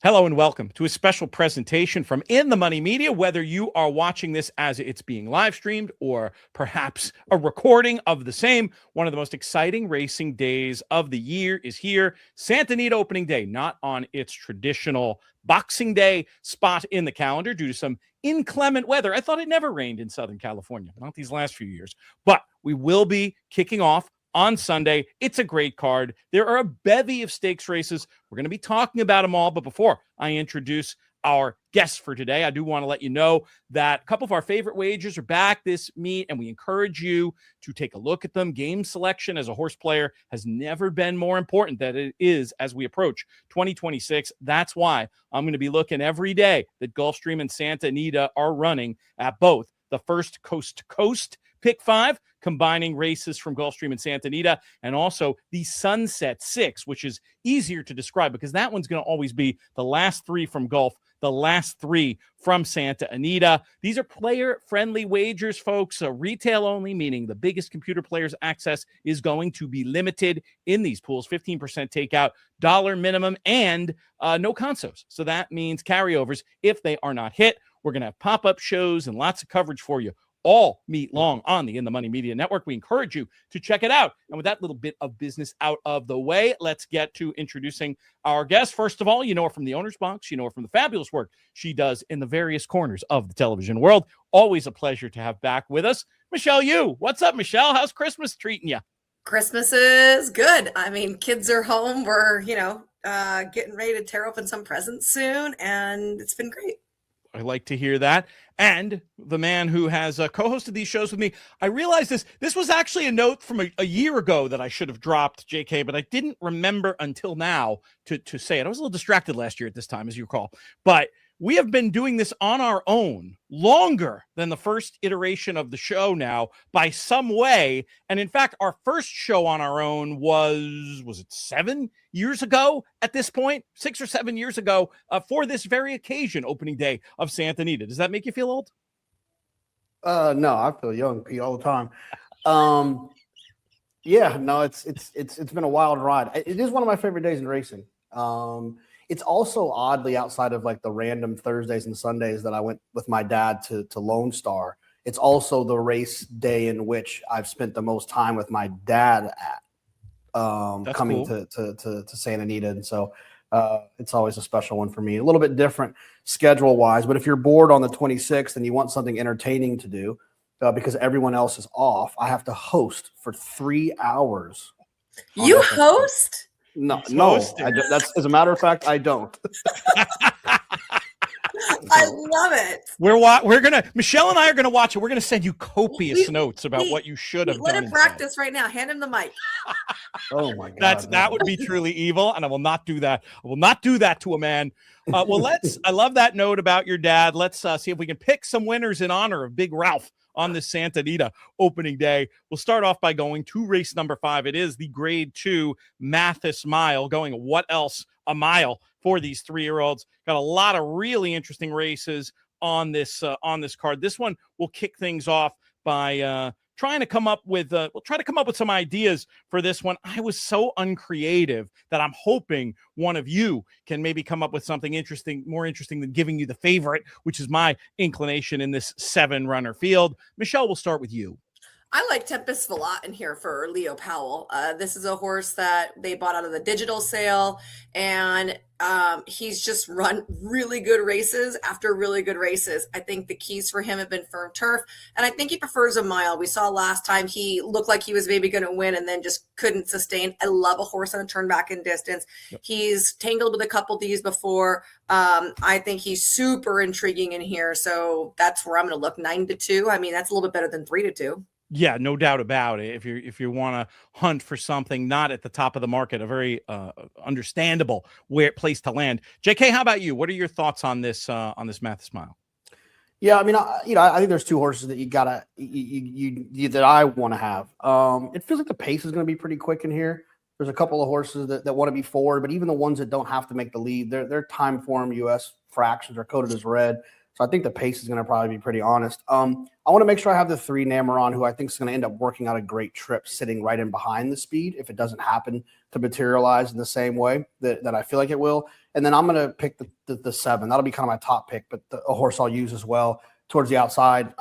Hello and welcome to a special presentation from In the Money Media. Whether you are watching this as it's being live streamed or perhaps a recording of the same, one of the most exciting racing days of the year is here. Santa Anita opening day, not on its traditional Boxing Day spot in the calendar due to some inclement weather. I thought it never rained in Southern California, not these last few years, but we will be kicking off on Sunday. It's a great card. There are a bevy of stakes races. We're going to be talking about them all. But before I introduce our guests for today, I do want to let you know that a couple of our favorite wagers are back this meet, and we encourage you to take a look at them. Game selection as a horse player has never been more important than it is as we approach 2026. That's why I'm going to be looking every day that Gulfstream and Santa Anita are running at both the first coast-to-coast Pick 5, combining races from Gulfstream and Santa Anita, and also the Sunset 6, which is easier to describe because that one's going to always be the last three from Gulf, the last three from Santa Anita. These are player-friendly wagers, folks. Retail only, meaning the biggest computer players' access is going to be limited in these pools. 15% takeout, dollar minimum, and no consos. So that means carryovers if they are not hit. We're going to have pop-up shows and lots of coverage for you all meet long on the In the Money Media Network. We encourage you to check it out. And with that little bit of business out of the way, let's get to introducing our guest. First of all, you know her from the Owner's Box. You know her from the fabulous work she does in the various corners of the television world. Always a pleasure to have back with us, Michelle Yu. What's up, Michelle? How's Christmas treating you? Christmas is good. I mean, kids are home. We're, getting ready to tear open some presents soon, and it's been great. I like to hear that. And the man who has co-hosted these shows with me, I realized this was actually a note from a year ago that I should have dropped, JK, but I didn't remember until now to say it. I was a little distracted last year at this time, as you recall. But we have been doing this on our own longer than the first iteration of the show now by some way. And in fact, our first show on our own was it 7 years ago at this point, 6 or 7 years ago, for this very occasion, opening day of Santa Anita. Does that make you feel old? No, I feel young, Pete, all the time. Yeah, no, it's been a wild ride. It is one of my favorite days in racing. It's also oddly outside of like the random Thursdays and Sundays that I went with my dad to Lone Star. It's also the race day in which I've spent the most time with my dad at coming cool. to Santa Anita. And so it's always a special one for me. A little bit different schedule wise, but if you're bored on the 26th and you want something entertaining to do because everyone else is off, I have to host for 3 hours. You host? No. That's as a matter of fact, I don't. I love it. We're gonna Michelle and I are gonna watch it. We're gonna send you copious notes about what you should have done. Let him practice right now. Hand him the mic. Oh my God, that would be truly evil, and I will not do that. I will not do that to a man. Well, I love that note about your dad. Let's see if we can pick some winners in honor of Big Ralph on this Santa Anita opening day. We'll start off by going to race number 5. It is the Grade 2 Mathis Mile, going what else a mile for these 3-year-olds. Got a lot of really interesting races on this card. This one will kick things off by trying to come up with some ideas for this one. I was so uncreative that I'm hoping one of you can maybe come up with something more interesting than giving you the favorite, which is my inclination in this 7-runner field. Michelle, we'll start with you. I like Tempest Velat in here for Leo Powell. This is a horse that they bought out of the digital sale, and he's just run really good races after really good races. I think the keys for him have been firm turf, and I think he prefers a mile. We saw last time he looked like he was maybe going to win and then just couldn't sustain. I love a horse on a turn back in distance. Yep. He's tangled with a couple Ds before. I think he's super intriguing in here, so that's where I'm going to look. 9-2. I mean, that's a little bit better than 3-2. Yeah, no doubt about it. If you want to hunt for something not at the top of the market, a very understandable place to land. JK, how about you? What are your thoughts on this Mathis Mile? Yeah, I mean, I think there's 2 horses that that I want to have. It feels like the pace is going to be pretty quick in here. There's a couple of horses that want to be forward, but even the ones that don't have to make the lead, their time form US fractions are coded as red. So I think the pace is going to probably be pretty honest. I want to make sure I have the 3 Nameron, who I think is going to end up working out a great trip sitting right in behind the speed if it doesn't happen to materialize in the same way that I feel like it will. And then I'm going to pick the 7. That'll be kind of my top pick, but a horse I'll use as well towards the outside.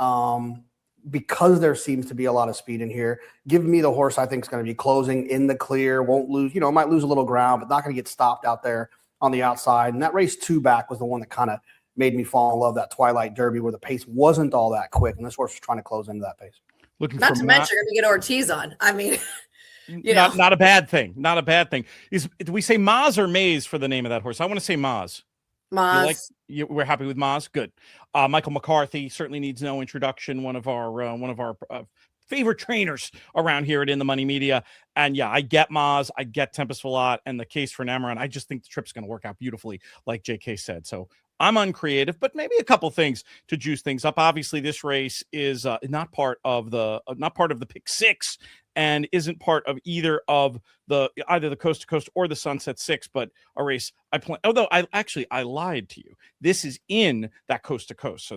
Because there seems to be a lot of speed in here, give me the horse I think is going to be closing in the clear, won't lose, might lose a little ground, but not going to get stopped out there on the outside. And that race 2 back was the one that kind of made me fall in love, that Twilight Derby, where the pace wasn't all that quick, and this horse was trying to close into that pace. Not to mention you're going to get Ortiz on. I mean, not a bad thing. Not a bad thing. Do we say Maz or Maze for the name of that horse? I want to say Maz. Maz. We're happy with Maz. Good. Michael McCarthy certainly needs no introduction. One of our favorite trainers around here at In the Money Media. And yeah, I get Maz, I get Tempest Velat, and the case for Nameron. I just think the trip's going to work out beautifully, like JK said. So I'm uncreative, but maybe a couple things to juice things up. Obviously, this race is not part of the pick 6, and isn't part of either the Coast to Coast or the Sunset 6, but a race I plan. Although I lied to you. This is in that Coast to Coast, so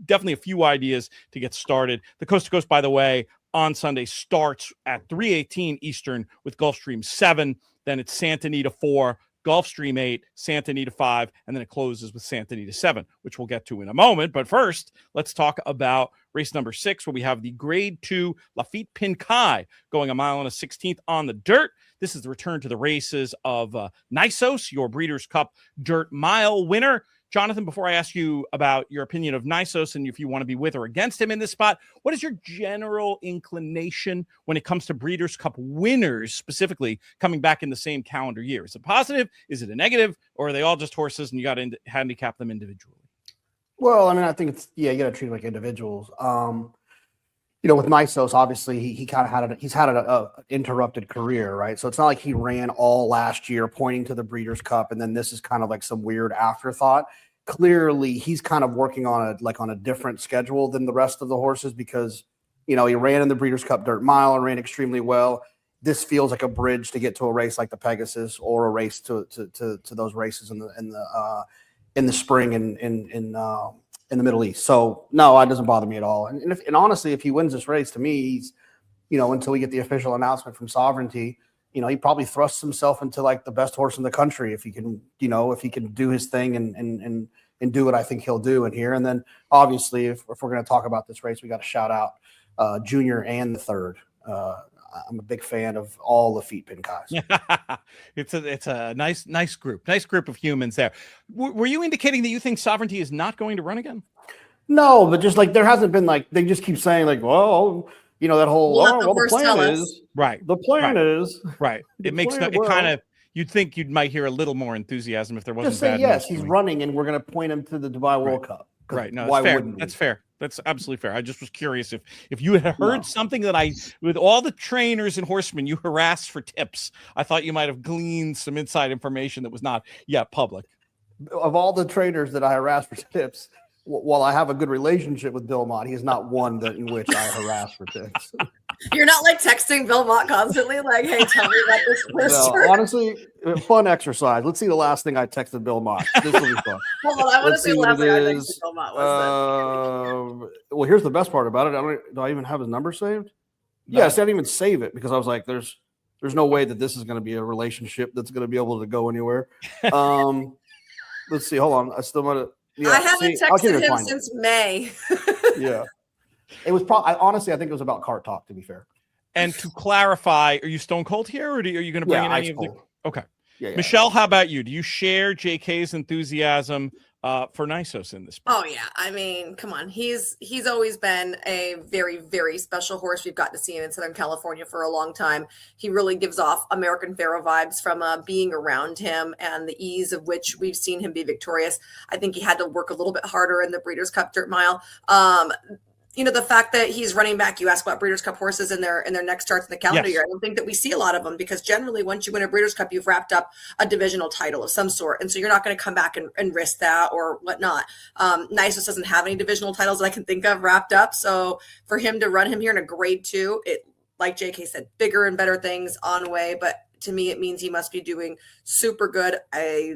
definitely a few ideas to get started. The Coast to Coast, by the way, on Sunday starts at 3:18 Eastern with Gulfstream 7. Then it's Santa Anita 4. Gulfstream 8, Santa Anita 5, and then it closes with Santa Anita 7, which we'll get to in a moment. But first, let's talk about race number 6, where we have the Grade 2 Lafitt Pincay going 1 mile and a 16th on the dirt. This is the return to the races of Nisos, your Breeders' Cup Dirt Mile winner. Jonathan, before I ask you about your opinion of Nisos and if you want to be with or against him in this spot, what is your general inclination when it comes to Breeders' Cup winners, specifically coming back in the same calendar year? Is it positive? Is it a negative? Or are they all just horses and you got to handicap them individually? Well, I mean, I think you got to treat them like individuals. With Nisos, obviously he's had an interrupted career, right? So it's not like he ran all last year pointing to the Breeders' Cup, and then this is kind of like some weird afterthought. Clearly, he's kind of working on a different schedule than the rest of the horses because, he ran in the Breeders' Cup Dirt Mile and ran extremely well. This feels like a bridge to get to a race like the Pegasus or a race to those races in the spring in the Middle East. So no, it doesn't bother me at all. And honestly, if he wins this race, to me, he's, until we get the official announcement from Sovereignty, he probably thrusts himself into like the best horse in the country if he can, if he can do his thing and do what I think he'll do in here. And then obviously, if we're going to talk about this race, we got to shout out Junior and the third. I'm a big fan of all Lafitt Pincays. It's a nice group of humans there. Were you indicating that you think Sovereignty is not going to run again? No, but just like there hasn't been they just keep saying that whole the plan is right. The plan is right. It makes it kind of. You'd think you might hear a little more enthusiasm if there wasn't. Just say yes, he's running, and we're going to point him to the Dubai World Cup. Right. No, why wouldn't we? That's fair. That's absolutely fair. I just was curious if you had heard something that with all the trainers and horsemen you harassed for tips, I thought you might have gleaned some inside information that was not yet public. Of all the trainers that I harassed for tips, while I have a good relationship with Bill Mott, he is not one in which I harass for tips. You're not texting Bill Mott constantly, like, "Hey, tell me about this first." No, honestly, fun exercise. Let's see the last thing I texted Bill Mott. This will be fun. Hold on, I want to see the last thing I texted Bill Mott was. Well, here's the best part about it. Do I even have his number saved? No. Yes, I didn't even save it because I was like, "There's no way that this is going to be a relationship that's going to be able to go anywhere." Let's see. Hold on. I still might have. Yeah, I haven't texted him since May. Yeah. It was probably, honestly, I think it was about cart talk, to be fair. And to clarify, are you stone cold here, or are you going to bring in any of the? Okay. Yeah. Michelle, how about you? Do you share JK's enthusiasm for Nisos in this? Oh yeah, I mean, come on, he's always been a very, very special horse. We've got to see him in Southern California for a long time. He really gives off American Pharoah vibes from being around him and the ease of which we've seen him be victorious. I think he had to work a little bit harder in the Breeders' Cup Dirt Mile. The fact that he's running back, you ask about Breeders' Cup horses in their next starts in the calendar year. I don't think that we see a lot of them because generally once you win a Breeders' Cup, you've wrapped up a divisional title of some sort. And so you're not going to come back and risk that or whatnot. Nisos doesn't have any divisional titles that I can think of wrapped up. So for him to run him here in a grade 2, it, like JK said, bigger and better things on way. But to me, it means he must be doing super good. I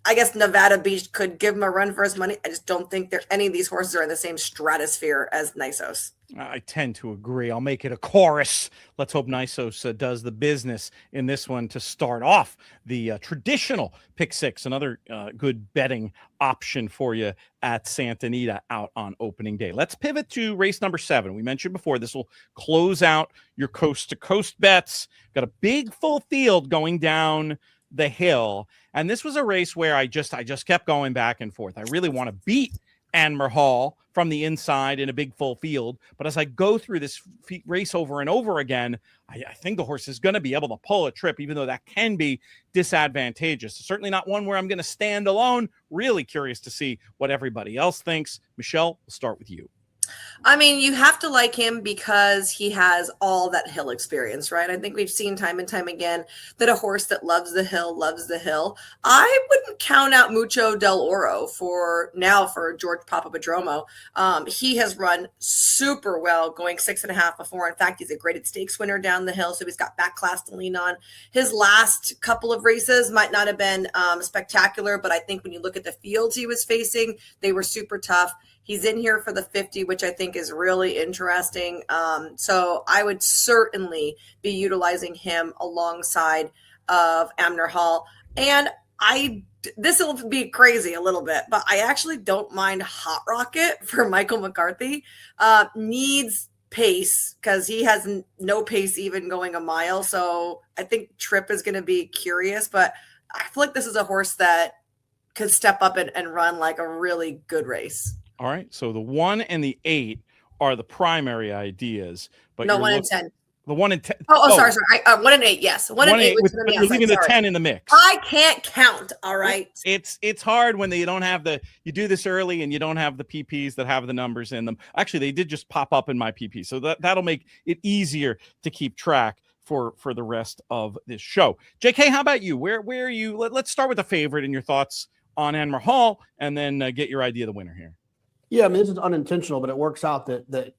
I guess Nevada Beach could give him a run for his money. I just don't think any of these horses are in the same stratosphere as Nisos. I tend to agree. I'll make it a chorus. Let's hope Nisos does the business in this one to start off the traditional pick six. Another good betting option for you at Santa Anita out on opening day. Let's pivot to race number 7. We mentioned before this will close out your coast to coast bets. Got a big full field going down the hill, and this was a race where I just kept going back and forth. I really want to beat Anmer Hall from the inside in a big full field, but as I go through this race over and over again, I think the horse is going to be able to pull a trip, even though that can be disadvantageous. Certainly not one where I'm going to stand alone. Really curious to see what everybody else thinks. Michelle, we'll start with you. I mean, you have to like him because he has all that hill experience, right? I think we've seen time and time again that a horse that loves the hill loves the hill. I wouldn't count out Mucho del Oro for George Papapadromo. He has run super well going 6.5 before. In fact, he's a graded stakes winner down the hill, so he's got back class to lean on. His last couple of races might not have been spectacular, but I think when you look at the fields he was facing, they were super tough. He's in here for the 50, which I think is really interesting. So I would certainly be utilizing him alongside of Anmer Hall. And this will be crazy a little bit, but I actually don't mind Hot Rocket for Michael McCarthy. Needs pace because he has no pace even going a mile. So I think Trip is going to be curious, but I feel like this is a horse that could step up and run like a really good race. All right, so the 1 and the 8 are the primary ideas, but no 1 and 10. The 1 and 10. Sorry. 1 and 8. Yes, 1 and 8. You're leaving the 10 in the mix. I can't count. All right. It's hard when you don't have you do this early and you don't have the PPs that have the numbers in them. Actually, they did just pop up in my PP, so that'll make it easier to keep track for the rest of this show. JK, how about you? Where are you? Let's start with the favorite and your thoughts on Anmer Hall, and then get your idea of the winner here. Yeah, I mean, this is unintentional, but it works out that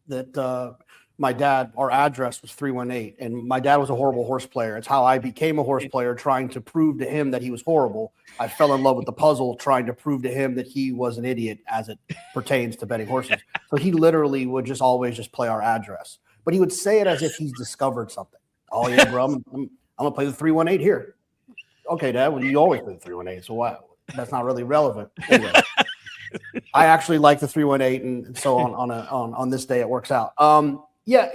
my dad, our address was 318, and my dad was a horrible horse player. It's how I became a horse player, trying to prove to him that he was horrible. I fell in love with the puzzle, trying to prove to him that he was an idiot as it pertains to betting horses. So he literally would just always play our address, but he would say it as if he's discovered something. Oh yeah, bro, I'm gonna play the 318 here. Okay, Dad, well, you always play the 318, so why? That's not really relevant. Anyway. I actually like the 318, and so on this day it works out. Yeah,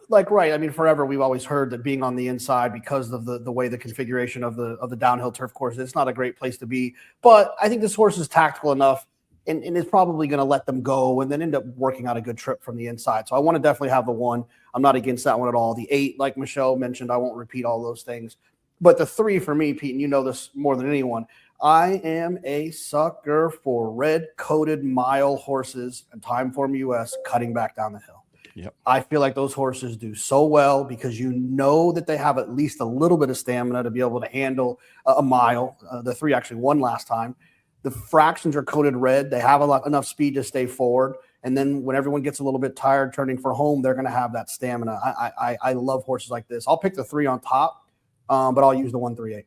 right. I mean, forever we've always heard that being on the inside, because of the way the configuration of the downhill turf course, it's not a great place to be. But I think this horse is tactical enough, and is probably going to let them go, and then end up working out a good trip from the inside. So I want to definitely have the 1. I'm not against that one at all. The 8, like Michelle mentioned, I won't repeat all those things. But the 3 for me, Pete, and you know this more than anyone, I am a sucker for red-coated mile horses and Time Form US cutting back down the hill. Yep. I feel like those horses do so well because you know that they have at least a little bit of stamina to be able to handle a mile. The 3 actually won last time. The fractions are coated red. They have enough speed to stay forward. And then when everyone gets a little bit tired turning for home, they're going to have that stamina. I love horses like this. I'll pick the 3 on top, but I'll use the 138.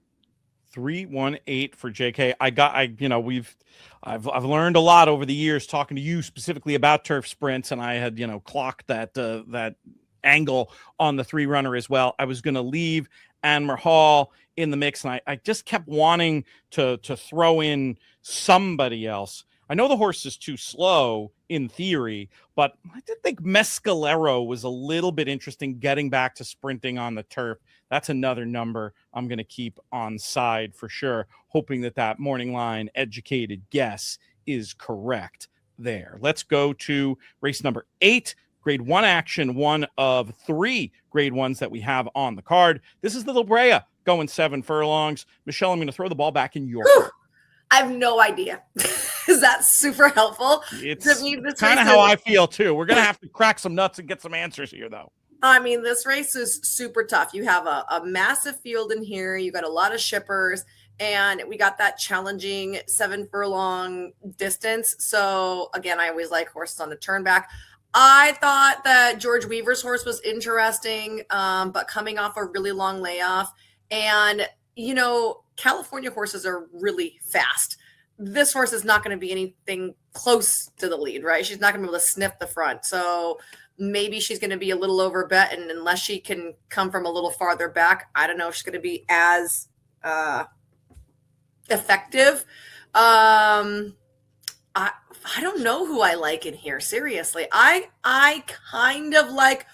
318 for JK. I've learned a lot over the years talking to you specifically about turf sprints, and I had clocked that angle on the 3 runner as well. I was going to leave Anmer Hall in the mix, and I just kept wanting to throw in somebody else. I know the horse is too slow in theory, but I did think Mescalero was a little bit interesting getting back to sprinting on the turf. That's another number I'm going to keep on side for sure, hoping that morning line educated guess is correct there. Let's go to race number 8, grade 1 action, 1 of 3 grade 1s that we have on the card. This is the Lebrea going 7 furlongs. Michelle, I'm going to throw the ball back in your court. I have no idea. Is that super helpful? It's kind of how I feel too. We're going to have to crack some nuts and get some answers here, though. I mean, this race is super tough. You have a massive field in here. You got a lot of shippers, and we got that challenging 7 furlong distance. So again, I always like horses on the turn back. I thought that George Weaver's horse was interesting, but coming off a really long layoff, and California horses are really fast. This horse is not going to be anything close to the lead, right? She's not going to be able to sniff the front. So maybe she's going to be a little over bet. And unless she can come from a little farther back, I don't know if she's going to be as effective. I don't know who I like in here. Seriously. I kind of like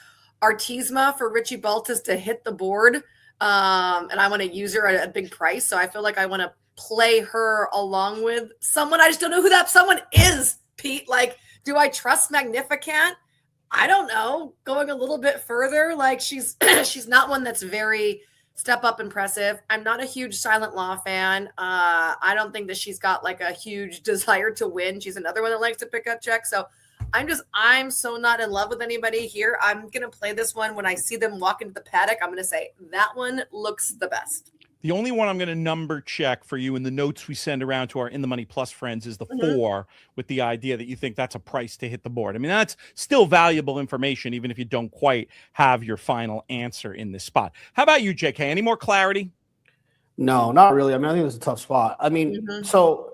Artisma for Richie Baltas to hit the board. And I want to use her at a big price. So I feel like I want to play her along with someone. I just don't know who that someone is, Pete. Like, do I trust Magnificant? I don't know. Going a little bit further, like she's not one that's very step up impressive. I'm not a huge Silent Law fan. I don't think that she's got like a huge desire to win. She's another one that likes to pick up checks. So I'm so not in love with anybody here. I'm going to play this one when I see them walk into the paddock. I'm going to say that one looks the best. The only one I'm going to number check for you in the notes we send around to our In the Money Plus friends is the 4, with the idea that you think that's a price to hit the board. I mean, that's still valuable information, even if you don't quite have your final answer in this spot. How about you, JK? Any more clarity? No, not really. I mean, I think it's a tough spot. I mean, so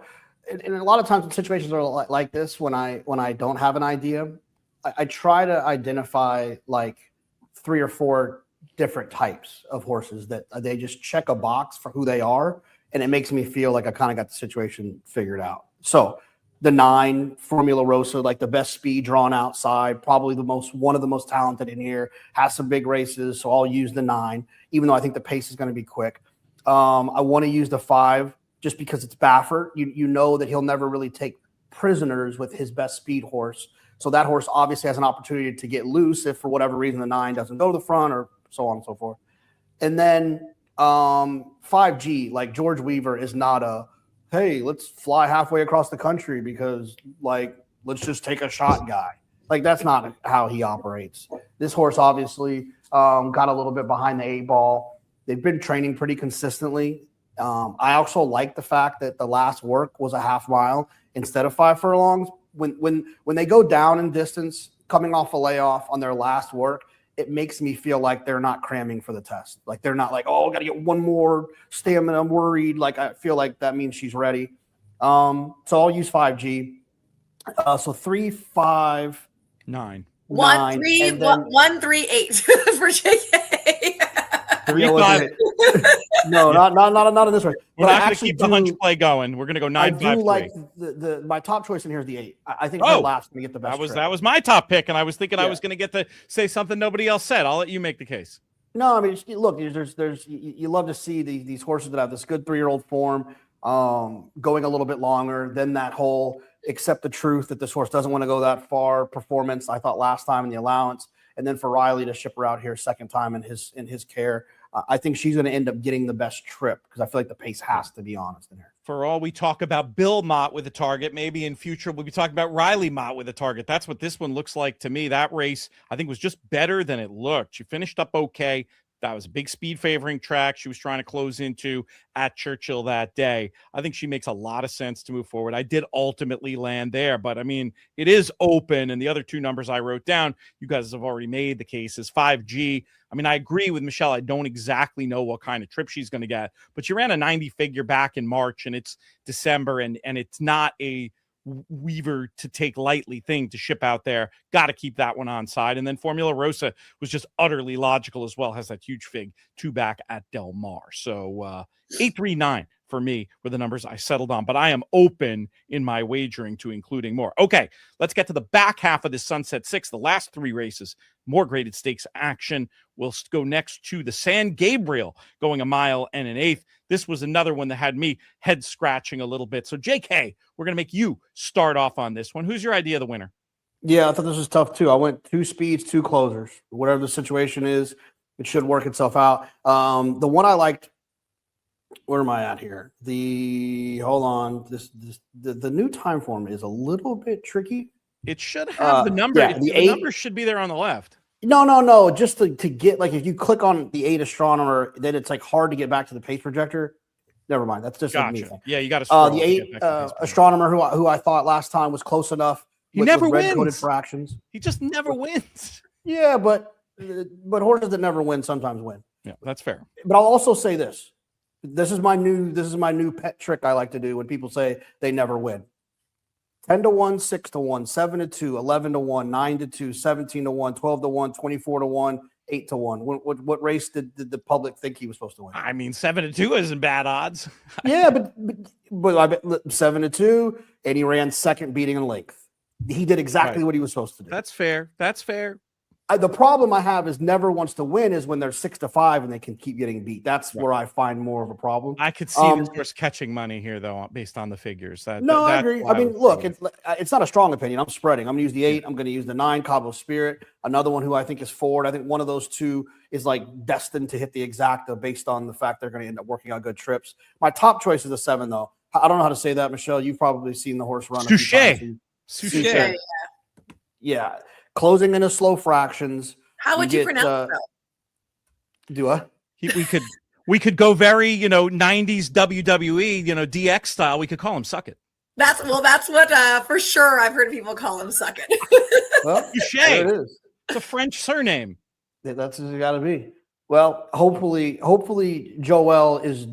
and a lot of times in situations are like this, when I don't have an idea, I try to identify like 3 or 4 different types of horses that they just check a box for who they are, and it makes me feel like I kind of got the situation figured out. So the 9 Formula Rosa, like the best speed drawn outside, probably one of the most talented in here, has some big races, so I'll use the 9, even though I think the pace is going to be quick. I want to use the 5 just because it's Baffert. You know that he'll never really take prisoners with his best speed horse, so that horse obviously has an opportunity to get loose if for whatever reason the 9 doesn't go to the front, or so on and so forth. And then 5G, like George Weaver is not a, hey, let's fly halfway across the country because like, let's just take a shot guy. Like, that's not how he operates. This horse obviously got a little bit behind the 8 ball. They've been training pretty consistently. I also like the fact that the last work was a half mile instead of 5 furlongs. When they go down in distance coming off a layoff on their last work, it makes me feel like they're not cramming for the test. Like, they're not like, oh, I got to get one more stamina, I'm worried. Like, I feel like that means she's ready. So I'll use 5G. So 3, 5, 9. 1, 3, 1, 3, 8 for JK. 3, 5. No, not in this way. We're not going to keep the hunch play going. We're going to go 9, 5, 3. Like my top choice in here is the 8. I think her last going to get the best. That was my top pick, and I was thinking I was going to get to say something nobody else said. I'll let you make the case. No, I mean, look, you love to see these horses that have this good 3-year-old form going a little bit longer than that whole accept the truth that this horse doesn't want to go that far performance. I thought last time in the allowance, and then for Riley to ship her out here second time in his care. I think she's going to end up getting the best trip because I feel like the pace has to be honest in here. For all we talk about Bill Mott with a target, maybe in future we'll be talking about Riley Mott with a target. That's what this one looks like to me. That race, I think, was just better than it looked. She finished up okay. That was a big speed favoring track she was trying to close into at Churchill that day. I think she makes a lot of sense to move forward. I did ultimately land there, but I mean, it is open. And the other 2 numbers I wrote down, you guys have already made the cases. 5G. I mean, I agree with Michelle. I don't exactly know what kind of trip she's going to get, but she ran a 90 figure back in March, and it's December, and it's not a Weaver to take lightly thing to ship out there. Got to keep that one on side. And then Formula Rosa was just utterly logical as well. Has that huge fig 2 back at Del Mar. So 8, 3, 9 for me were the numbers I settled on, but I am open in my wagering to including more. Okay, let's get to the back half of this Sunset 6, the last 3 races, more graded stakes action. We'll go next to the San Gabriel, going 1 mile and 1/8. This was another one that had me head scratching a little bit. So JK, we're going to make you start off on this one. Who's your idea of the winner? Yeah, I thought this was tough too. I went 2 speeds, 2 closers. Whatever the situation is, it should work itself out. The one I liked, where am I at here? The new time form is a little bit tricky. It should have the number. Yeah, the number should be there on the left. No. Just to get, like, if you click on the 8 astronomer, then it's like hard to get back to the pace projector. Never mind. That's just gotcha. me thing. Yeah, you got to the 8 astronomer who I thought last time was close enough. He never wins. Red-coded fractions. He just never wins. Yeah, but horses that never win sometimes win. Yeah, that's fair. But I'll also say this This is my new pet trick I like to do when people say they never win. 10-1, 6-1, 7-2, 11-1, 9-2, 17-1, 12-1, 24-1, 8-1. What race did the public think he was supposed to win? I mean, 7-2 isn't bad odds. Yeah, but I bet 7-2, and he ran second, beating in length. He did exactly what he was supposed to do. That's fair. That's fair. The problem I have is never wants to win is when they're 6-5 and they can keep getting beat. That's where I find more of a problem. I could see this horse catching money here, though, based on the figures. I agree. I mean, look, it's not a strong opinion. I'm spreading. I'm going to use the 8. I'm going to use the 9, Cabo Spirit. Another one who I think is forward. I think one of those two is like destined to hit the exacta based on the fact they're going to end up working out good trips. My top choice is a 7, though. I don't know how to say that, Michelle. You've probably seen the horse run. Suchet. Yeah. Closing into slow fractions. How would you pronounce that? Do I? We could go very, 90s WWE, DX style. We could call him Suck It. That's what for sure I've heard people call him Suck It. Well, there it is. It's a French surname. That's what it got to be. Well, hopefully Joel is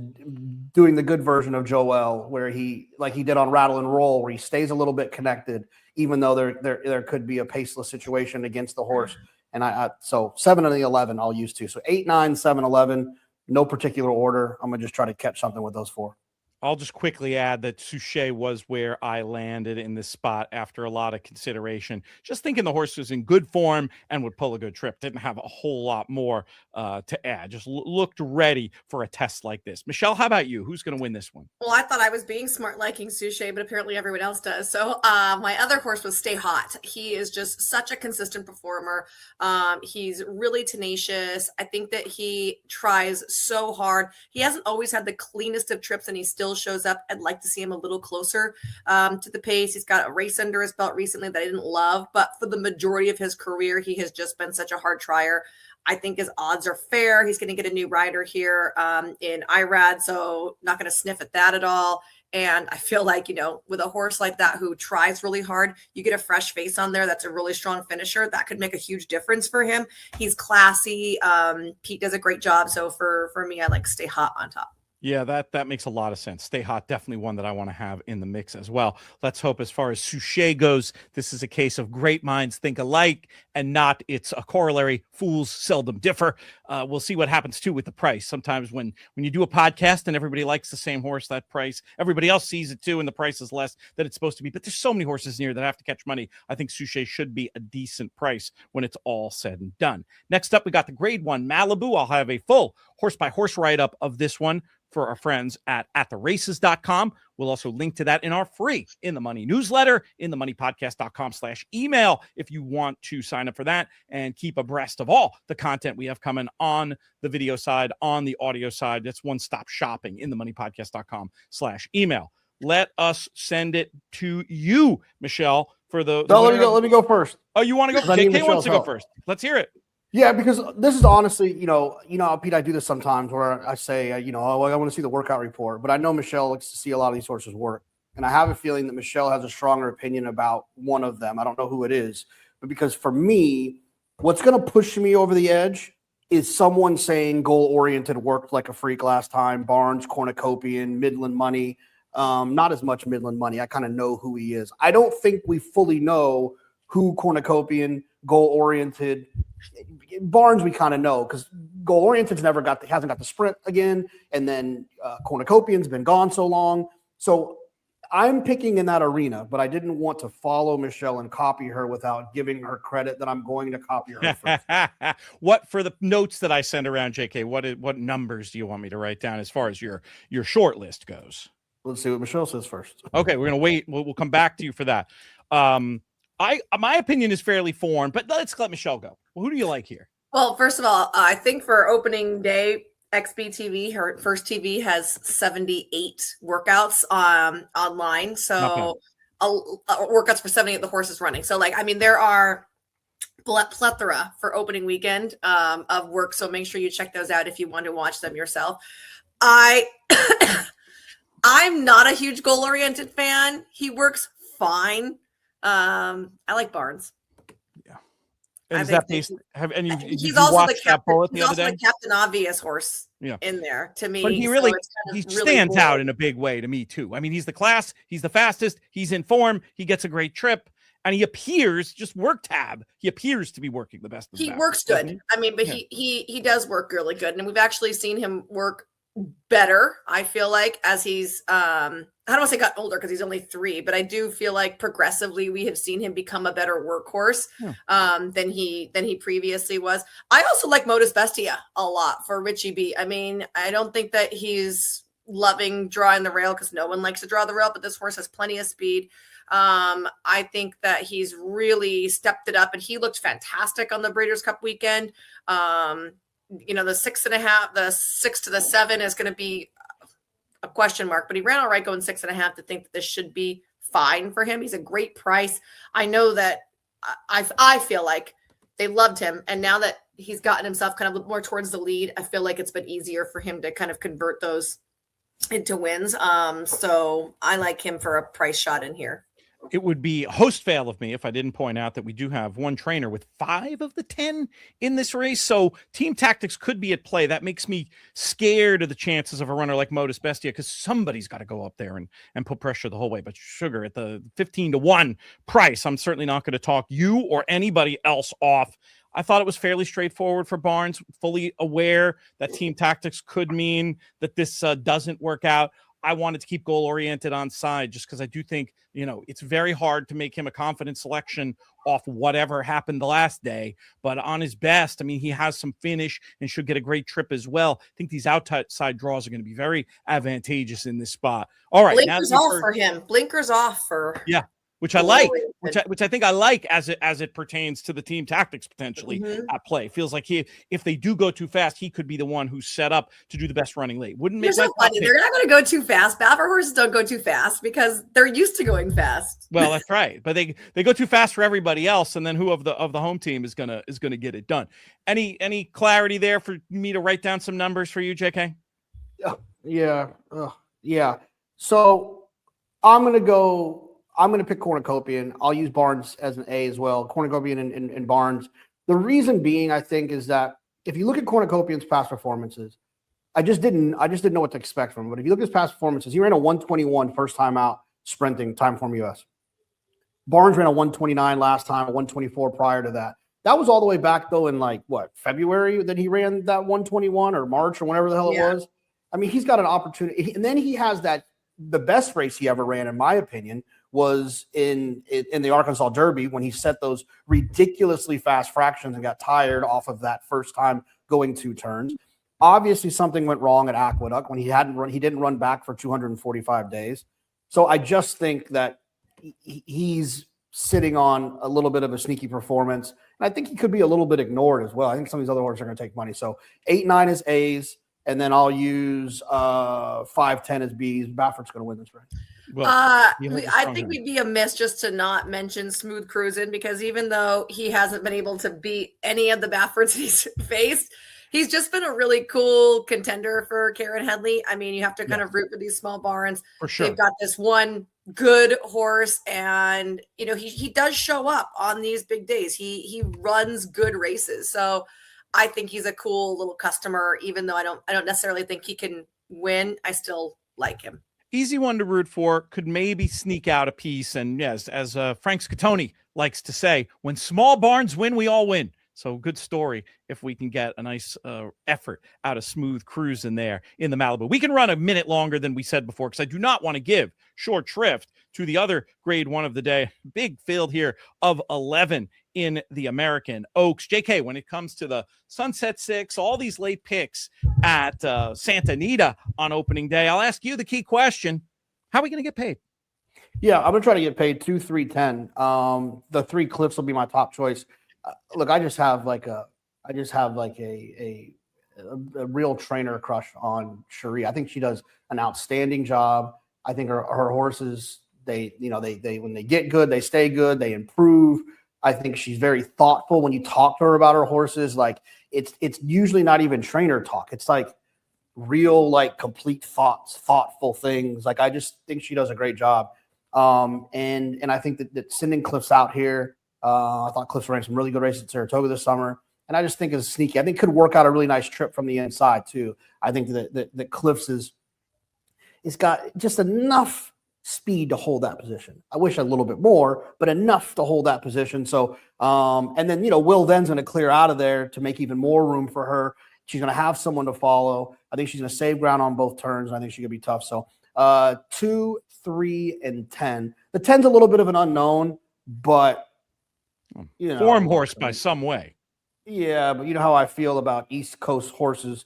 doing the good version of Joel, where he did on Rattle and Roll, where he stays a little bit connected, even though there could be a paceless situation against the horse. And so 7 and the 11 I'll use too. So 8, 9, 7, 11, no particular order. I'm gonna just try to catch something with those 4. I'll just quickly add that Suchet was where I landed in this spot after a lot of consideration. Just thinking the horse was in good form and would pull a good trip. Didn't have a whole lot more to add. Just looked ready for a test like this. Michelle, how about you? Who's going to win this one? Well, I thought I was being smart liking Suchet, but apparently everyone else does. So my other horse was Stay Hot. He is just such a consistent performer. He's really tenacious. I think that he tries so hard. He hasn't always had the cleanest of trips, and he still shows up. I'd like to see him a little closer to the pace. He's got a race under his belt recently that I didn't love, but for the majority of his career, he has just been such a hard trier. I think his odds are fair. He's going to get a new rider here in IRAD, so not going to sniff at that at all. And I feel like, with a horse like that who tries really hard, you get a fresh face on there that's a really strong finisher. That could make a huge difference for him. He's classy. Pete does a great job. So for me, I like Stay Hot on top. Yeah, that makes a lot of sense. Stay Hot, definitely one that I want to have in the mix as well. Let's hope as far as Suchet goes, this is a case of great minds think alike and not it's a corollary. Fools seldom differ. We'll see what happens too with the price. Sometimes when you do a podcast and everybody likes the same horse, that price, everybody else sees it too and the price is less than it's supposed to be. But there's so many horses in here that have to catch money. I think Suchet should be a decent price when it's all said and done. Next up, we got the grade 1 Malibu. I'll have a full horse-by-horse write-up of this one for our friends at theraces.com. We'll also link to that in our free In the Money newsletter, inthemoneypodcast.com/email, if you want to sign up for that and keep abreast of all the content we have coming on the video side, on the audio side. That's one-stop shopping, inthemoneypodcast.com/email. Let us send it to you, Michelle, for the. No, let me go first. Oh, you want to go? JK wants to go first. Let's hear it. Yeah, because this is honestly, Pete, I do this sometimes where I say, I want to see the workout report, but I know Michelle likes to see a lot of these horses work. And I have a feeling that Michelle has a stronger opinion about one of them. I don't know who it is, but because for me, what's going to push me over the edge is someone saying goal-oriented worked like a freak last time, Barnes, Cornucopian, Midland Money, not as much Midland Money. I kind of know who he is. I don't think we fully know who Cornucopian, goal-oriented, Barnes we kind of know because goal oriented's hasn't got the sprint again, and then Cornucopian's been gone so long. So I'm picking in that arena, but I didn't want to follow Michelle and copy her without giving her credit that I'm going to copy her first. What for the notes that I send around, JK? What numbers do you want me to write down as far as your short list goes? Let's see what Michelle says first. Okay, we're gonna wait. We'll come back to you for that. My opinion is fairly formed, but let's let Michelle go. Well, who do you like here? Well, first of all, I think for opening day, XBTV, her first TV, has 78 workouts online. So workouts for 78 the horse is running. So there are plethora for opening weekend of work. So make sure you check those out if you want to watch them yourself. I'm not a huge goal-oriented fan. He works fine. I like Barnes. Yeah. And I is think that based? And you did he's you also watch the that captain. bullet He's the other also day? the Captain Obvious horse Yeah. in there to me. But he so really it's kind he of really stands cool. out in a big way to me too. I mean, he's the class, he's the fastest, he's in form, he gets a great trip, and he appears just work tab. He appears to be working the best of the He best, works doesn't good. he? I mean, but Yeah. he does work really good, and we've actually seen him work better. I feel like as he's I don't want to say got older because he's only 3, but I do feel like progressively we have seen him become a better workhorse than he previously was. I also like Modus Bestia a lot for Richie B. I mean, I don't think that he's loving drawing the rail because no one likes to draw the rail, but this horse has plenty of speed. I think that he's really stepped it up, and he looked fantastic on the Breeders' Cup weekend. You know, the 6.5, the 6 to the 7 is going to be a question mark, but he ran all right going 6.5 to think that this should be fine for him. He's a great price. I know that I feel like they loved him. And now that he's gotten himself kind of more towards the lead, I feel like it's been easier for him to kind of convert those into wins. So I like him for a price shot in here. It would be a host fail of me if I didn't point out that we do have one trainer with 5 of the 10 in this race. So team tactics could be at play. That makes me scared of the chances of a runner like Modus Bestia because somebody's got to go up there and put pressure the whole way. But Sugar at the 15-1 price, I'm certainly not going to talk you or anybody else off. I thought it was fairly straightforward for Barnes, fully aware that team tactics could mean that this doesn't work out. I wanted to keep goal-oriented on side just because I do think, you know, it's very hard to make him a confident selection off whatever happened the last day. But on his best, I mean, he has some finish and should get a great trip as well. I think these outside draws are going to be very advantageous in this spot. All right. Blinkers off for him. Blinkers off for... Yeah. Which I like, which I think I like as it pertains to the team tactics potentially at play. Feels like if they do go too fast, he could be the one who's set up to do the best running late. Wouldn't make so funny. They're not going to go too fast. Baffer horses don't go too fast because they're used to going fast. Well, that's right, but they go too fast for everybody else, and then who of the home team is gonna get it done? Any clarity there for me to write down some numbers for you, JK? Yeah. So I'm going to pick Cornucopian. I'll use Barnes as an A as well. Cornucopian and Barnes. The reason being, I think, is that if you look at Cornucopian's past performances, I just didn't know what to expect from him. But if you look at his past performances, he ran a 121 first time out sprinting Time Form US. Barnes ran a 129 last time, a 124 prior to that. That was all the way back though in February that he ran that 121 or March or whenever the hell it was. I mean, he's got an opportunity, and then he has the best race he ever ran, in my opinion, was in the Arkansas Derby when he set those ridiculously fast fractions and got tired off of that first time going 2 turns. Obviously, something went wrong at Aqueduct when he didn't run back for 245 days. So I just think that he's sitting on a little bit of a sneaky performance, and I think he could be a little bit ignored as well. I think some of these other horses are going to take money. So 8-9 is A's, and then I'll use 5-10 as B's. Baffert's going to win this race. Well, I think we'd be amiss just to not mention Smooth Cruisin' because even though he hasn't been able to beat any of the Bafferts he's faced, he's just been a really cool contender for Karen Headley. I mean, you have to kind of root for these small barns. For sure. They've got this one good horse, and you know he does show up on these big days. He runs good races, so I think he's a cool little customer. Even though I don't necessarily think he can win, I still like him. Easy one to root for, could maybe sneak out a piece. And yes, as Frank Scatoni likes to say, when small barns win, we all win. So good story if we can get a nice effort out of Smooth Cruisin' there in the Malibu. We can run a minute longer than we said before because I do not want to give short shrift to the other grade 1 of the day. Big field here of 11 in the American Oaks. JK, when it comes to the Sunset 6, all these late picks at Santa Anita on opening day, I'll ask you the key question. How are we going to get paid? Yeah, I'm going to try to get paid 2, 3, 10. The 3 Cliffs will be my top choice. Look, I just have a real trainer crush on Cherie. I think she does an outstanding job. I think her horses, they when they get good, they stay good, they improve. I think she's very thoughtful when you talk to her about her horses. Like it's usually not even trainer talk. It's like real, like complete thoughts, thoughtful things. Like I just think she does a great job. And I think that sending Cliffs out here, I thought Cliffs ran some really good races at Saratoga this summer. And I just think it's sneaky. I think could work out a really nice trip from the inside too. I think that Cliffs it's got just enough speed to hold that position. I wish a little bit more, but enough to hold that position. So, and then, Will then's going to clear out of there to make even more room for her. She's going to have someone to follow. I think she's going to save ground on both turns. I think she's going to be tough. So 2, 3, and 10. The 10's a little bit of an unknown, but form horse by some way. Yeah, but you know how I feel about East Coast horses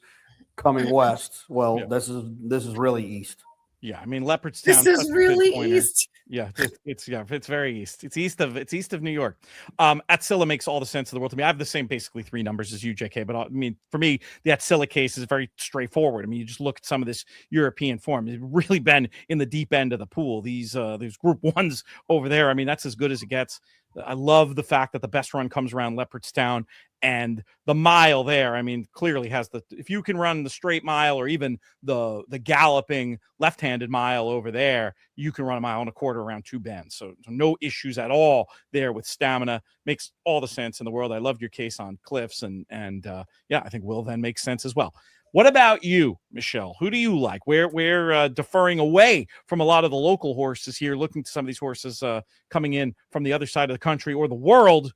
coming west. Well, this is really east. Yeah, I mean Leopardstown. This is really east. Yeah, it's very east. It's east of New York. Atzilla makes all the sense in the world to me. I have the same basically 3 numbers as you, JK. But I mean, for me, the Atzilla case is very straightforward. I mean, you just look at some of this European form. It's really been in the deep end of the pool. These Group 1s over there. I mean, that's as good as it gets. I love the fact that the best run comes around Leopardstown, and the mile there, I mean, clearly has if you can run the straight mile or even the galloping left-handed mile over there, you can run a mile and a quarter around 2 bends. So no issues at all there with stamina. Makes all the sense in the world. I loved your case on Cliffs, and I think Will then makes sense as well. What about you, Michelle? Who do you like? We're deferring away from a lot of the local horses here, looking to some of these horses coming in from the other side of the country or the world.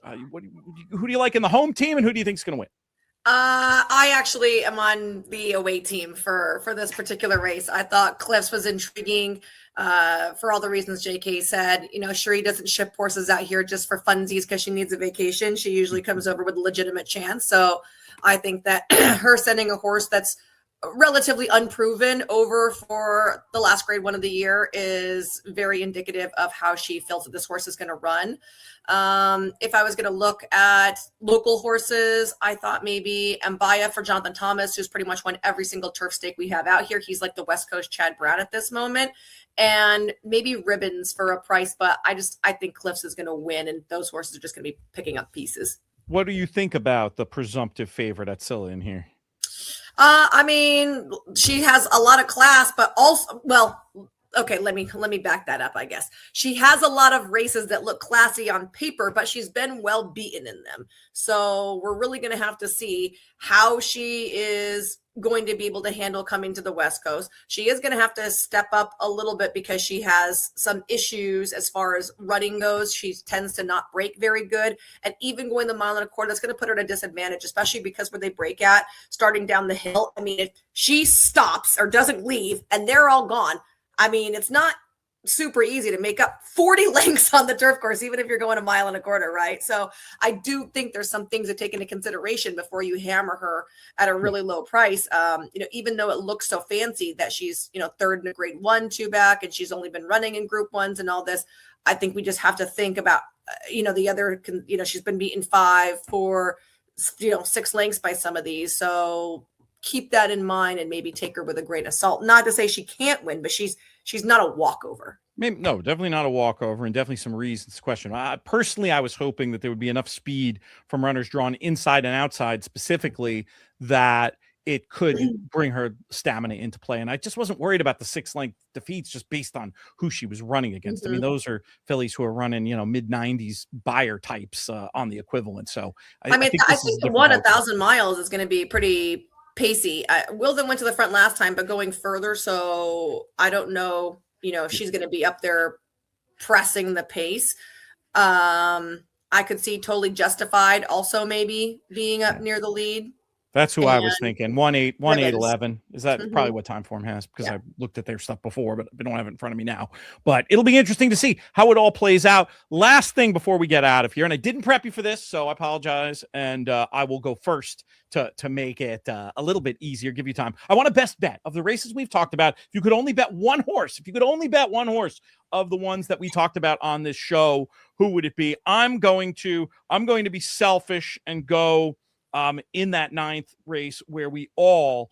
Who do you like in the home team, and who do you think is going to win? I actually am on the away team for this particular race. I thought Cliffs was intriguing for all the reasons JK said. Cherie doesn't ship horses out here just for funsies because she needs a vacation. She usually comes over with a legitimate chance. So I think that her sending a horse that's relatively unproven over for the last grade 1 of the year is very indicative of how she feels that this horse is going to run. If I was going to look at local horses, I thought maybe Mbaya for Jonathan Thomas, who's pretty much won every single turf stake we have out here. He's like the West Coast Chad Brown at this moment. And maybe Ribbons for a price, but I think Cliffs is going to win, and those horses are just going to be picking up pieces. What do you think about the presumptive favorite Atzilla in here? I mean, she has a lot of class, but also, okay, let me back that up, I guess. She has a lot of races that look classy on paper, but she's been well beaten in them. So we're really going to have to see how she is going to be able to handle coming to the West Coast. She is going to have to step up a little bit because she has some issues as far as running goes. She tends to not break very good. And even going the mile and a quarter, that's going to put her at a disadvantage, especially because where they break at, starting down the hill. I mean, if she stops or doesn't leave and they're all gone, I mean, it's not super easy to make up 40 lengths on the turf course, even if you're going a mile and a quarter, right? So I do think there's some things to take into consideration before you hammer her at a really low price. Even though it looks so fancy that she's, third in a grade 1, 2 back, and she's only been running in group 1s and all this, I think we just have to think about, the other, she's been beaten 5 for, 6 lengths by some of these. So keep that in mind and maybe take her with a grain of salt. Not to say she can't win, but she's not a walkover. Maybe, no, definitely not a walkover, and definitely some reasons to question. Personally, I was hoping that there would be enough speed from runners drawn inside and outside specifically that it could bring her stamina into play. And I just wasn't worried about the 6-length defeats just based on who she was running against. I mean, those are fillies who are running, mid-90s buyer types on the equivalent. So I think the 1,000 miles is going to be pretty pacey. Wilden went to the front last time, but going further. So I don't know, if she's going to be up there pressing the pace. I could see Totally Justified also maybe being up near the lead. That's who I was thinking. 1:8:11. Is that probably what Time Form has? Because I looked at their stuff before, but I don't have it in front of me now. But it'll be interesting to see how it all plays out. Last thing before we get out of here, and I didn't prep you for this, so I apologize. And I will go first to make it a little bit easier, give you time. I want a best bet of the races we've talked about. If you could only bet one horse, of the ones that we talked about on this show, who would it be? I'm going to be selfish and go in that 9th race where we all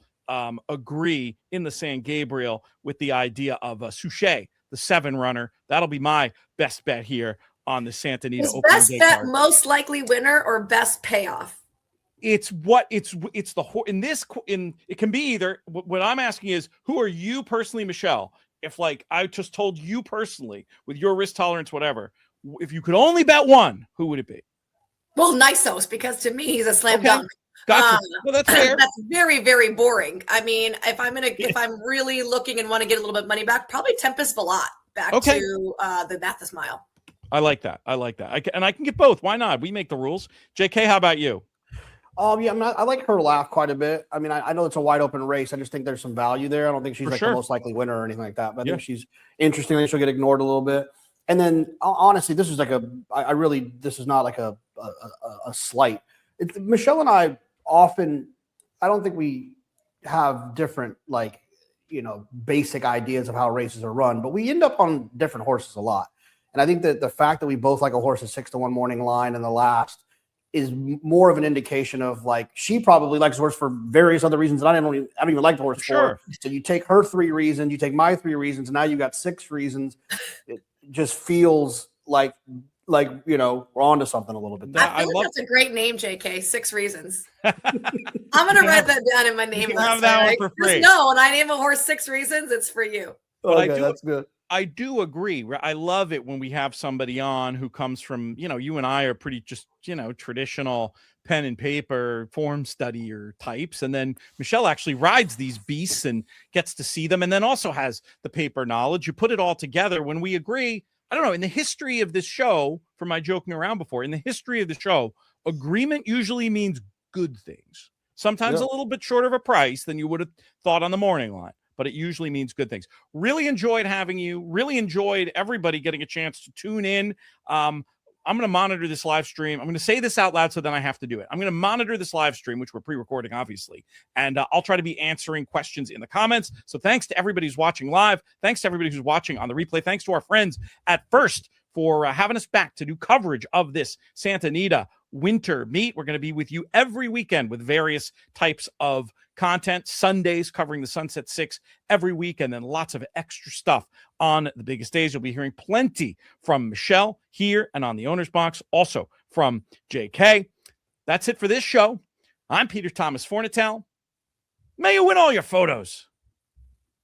agree in the San Gabriel with the idea of Suchet, the 7 runner. That'll be my best bet here on the Santa Anita Open. Best bet, card. Most likely winner, or best payoff? It's it can be either. What I'm asking is, who are you personally, Michelle? If I just told you personally with your risk tolerance, whatever, if you could only bet one, who would it be? Well, Nysos, because to me he's a slam Okay. dunk. Gotcha. Well, that's fair. That's very, very boring. I mean, if I'm really looking and want to get a little bit of money back, probably Tempest Velat back to the Mathis Mile. I like that. I can get both. Why not? We make the rules. JK, how about you? Yeah, I like her laugh quite a bit. I mean, I know it's a wide open race. I just think there's some value there. I don't think she's the most likely winner or anything like that. But I think she's interesting. I think she'll get ignored a little bit. And then honestly, this is like this is not like a slight. Michelle and I often, I don't think we have different basic ideas of how races are run, but we end up on different horses a lot. And I think that the fact that we both like a horse at 6-1 morning line in the last is more of an indication of she probably likes the horse for various other reasons that I don't even like the horse for. So you take her 3 reasons, you take my 3 reasons, and now you got 6 reasons. It just feels like we're onto something a little bit. I feel like that's a great name, JK. 6 reasons. I'm gonna write that down in my name list. Have that one for free. Just know when I name a horse 6 reasons, it's for you. Okay, that's good. I do agree. I love it when we have somebody on who comes from, you and I are pretty just, traditional pen and paper form studier types. And then Michelle actually rides these beasts and gets to see them. And then also has the paper knowledge. You put it all together when we agree. I don't know, in the history of this show, from my joking around before, in the history of the show, agreement usually means good things. Sometimes a little bit short of a price than you would have thought on the morning line, but it usually means good things. Really enjoyed having you. Really enjoyed everybody getting a chance to tune in. I'm going to monitor this live stream. I'm going to say this out loud so then I have to do it. I'm going to monitor this live stream, which we're pre-recording, obviously, and I'll try to be answering questions in the comments. So thanks to everybody who's watching live. Thanks to everybody who's watching on the replay. Thanks to our friends at First for having us back to do coverage of this Santa Anita winter meet. We're going to be with you every weekend with various types of content. Sundays covering the Sunset 6 every week, and then lots of extra stuff on the biggest days. You'll be hearing plenty from Michelle here and on the Owner's Box, also from JK. That's it for this show. I'm Peter Thomas Fornatale. May you win all your photos.